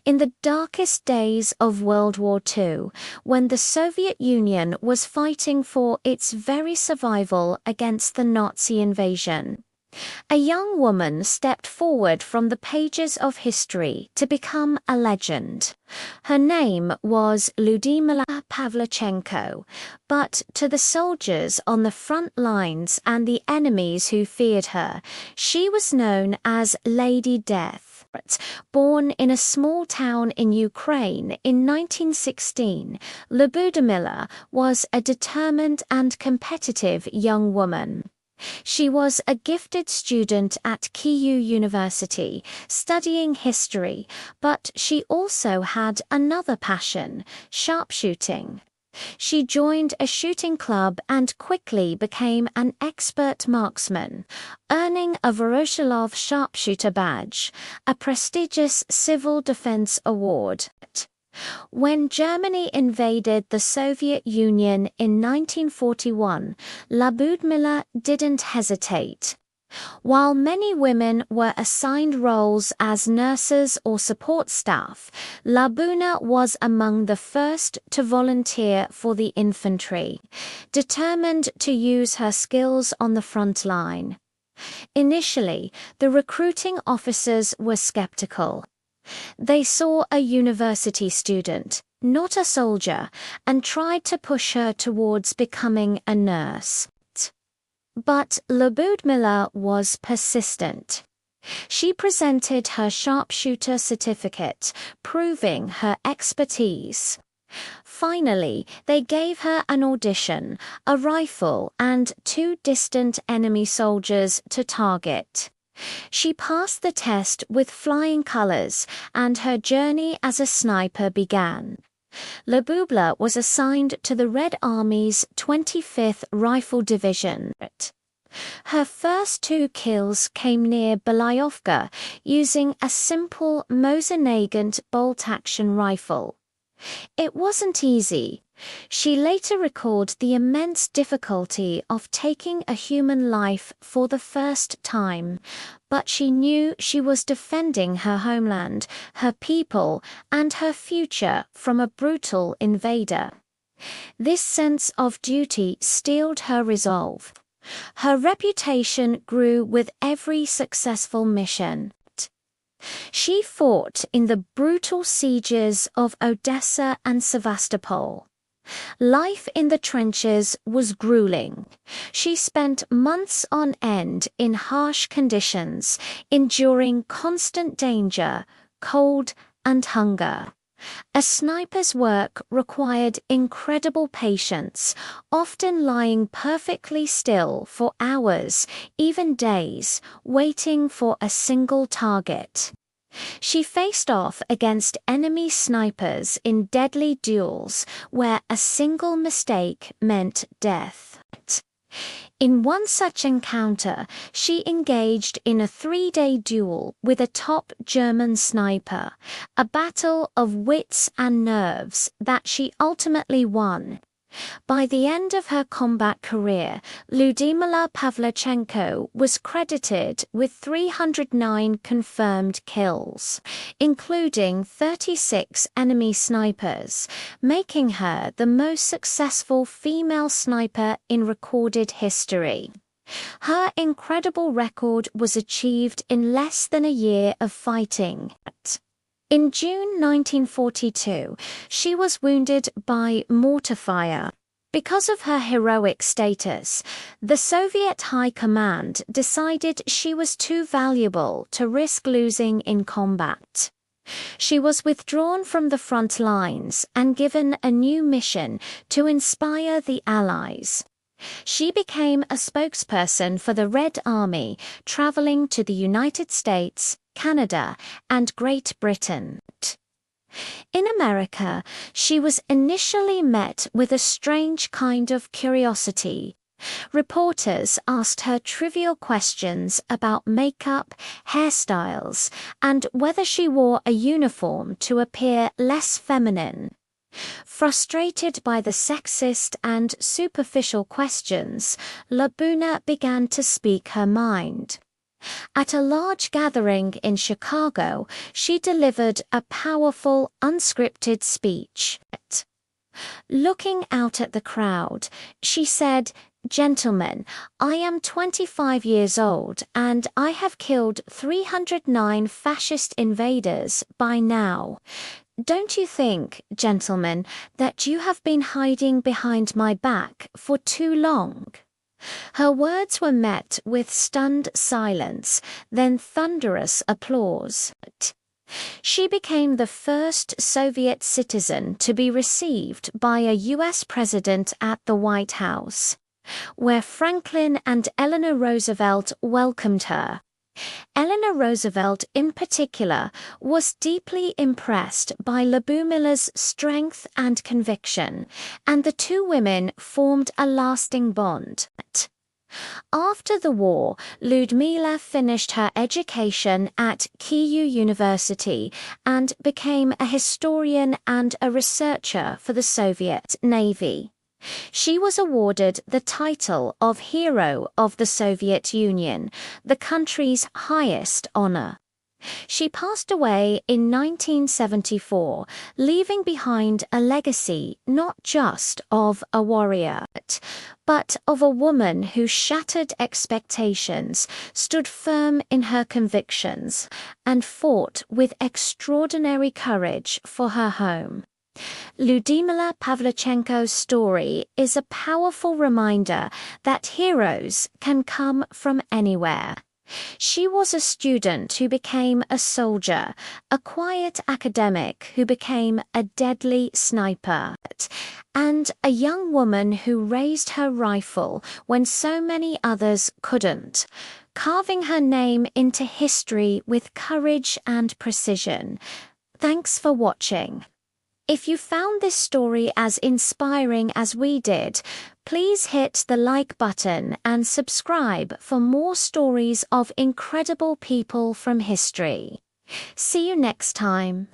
In the darkest days of World War II, when the Soviet Union was fighting for its very survival against the Nazi invasion, a young woman stepped forward from the pages of history to become a legend. Her name was Lyudmila Pavlichenko, but to the soldiers on the front lines and the enemies who feared her, she was known as Lady Death. Born in a small town in Ukraine in 1916, Lyudmila was a determined and competitive young woman. She was a gifted student at Kyiv University, studying history, but she also had another passion, sharpshooting. She joined a shooting club and quickly became an expert marksman, earning a Voroshilov sharpshooter badge, a prestigious civil defense award. When Germany invaded the Soviet Union in 1941, Lyudmila didn't hesitate. While many women were assigned roles as nurses or support staff, Lyudmila was among the first to volunteer for the infantry, determined to use her skills on the front line. Initially, the recruiting officers were skeptical. They saw a university student, not a soldier, and tried to push her towards becoming a nurse. But Lyudmila was persistent. She presented her sharpshooter certificate, proving her expertise. Finally, they gave her an audition, a rifle, and 2 distant enemy soldiers to target. She passed the test with flying colors, and her journey as a sniper began. Lyudmila was assigned to the Red Army's 25th Rifle Division. Her first 2 kills came near Belayovka using a simple Mosin-Nagant bolt-action rifle. It wasn't easy. She later recalled the immense difficulty of taking a human life for the first time, but she knew she was defending her homeland, her people, and her future from a brutal invader. This sense of duty steeled her resolve. Her reputation grew with every successful mission. She fought in the brutal sieges of Odessa and Sevastopol. Life in the trenches was grueling. She spent months on end in harsh conditions, enduring constant danger, cold, and hunger. A sniper's work required incredible patience, often lying perfectly still for hours, even days, waiting for a single target. She faced off against enemy snipers in deadly duels where a single mistake meant death. In one such encounter, she engaged in a 3-day duel with a top German sniper, a battle of wits and nerves that she ultimately won. By the end of her combat career, Lyudmila Pavlichenko was credited with 309 confirmed kills, including 36 enemy snipers, making her the most successful female sniper in recorded history. Her incredible record was achieved in less than a year of fighting. In June 1942, she was wounded by mortar fire. Because of her heroic status, the Soviet High Command decided she was too valuable to risk losing in combat. She was withdrawn from the front lines and given a new mission to inspire the Allies. She became a spokesperson for the Red Army, traveling to the United States, Canada, and Great Britain. In America, she was initially met with a strange kind of curiosity. Reporters asked her trivial questions about makeup, hairstyles, and whether she wore a uniform to appear less feminine. Frustrated by the sexist and superficial questions, Lyudmila began to speak her mind. At a large gathering in Chicago, she delivered a powerful, unscripted speech. Looking out at the crowd, she said, "Gentlemen, I am 25 years old and I have killed 309 fascist invaders by now. Don't you think, gentlemen, that you have been hiding behind my back for too long?" Her words were met with stunned silence, then thunderous applause. She became the first Soviet citizen to be received by a U.S. president at the White House, where Franklin and Eleanor Roosevelt welcomed her. Eleanor Roosevelt, in particular, was deeply impressed by Lubomir's strength and conviction, and the two women formed a lasting bond. After the war, Ludmila finished her education at Kyiv University and became a historian and a researcher for the Soviet Navy. She was awarded the title of Hero of the Soviet Union, the country's highest honor. She passed away in 1974, leaving behind a legacy not just of a warrior, but of a woman who shattered expectations, stood firm in her convictions, and fought with extraordinary courage for her home. Ludmila Pavlichenko's story is a powerful reminder that heroes can come from anywhere. She was a student who became a soldier, a quiet academic who became a deadly sniper, and a young woman who raised her rifle when so many others couldn't, carving her name into history with courage and precision. Thanks for watching. If you found this story as inspiring as we did, please hit the like button and subscribe for more stories of incredible people from history. See you next time.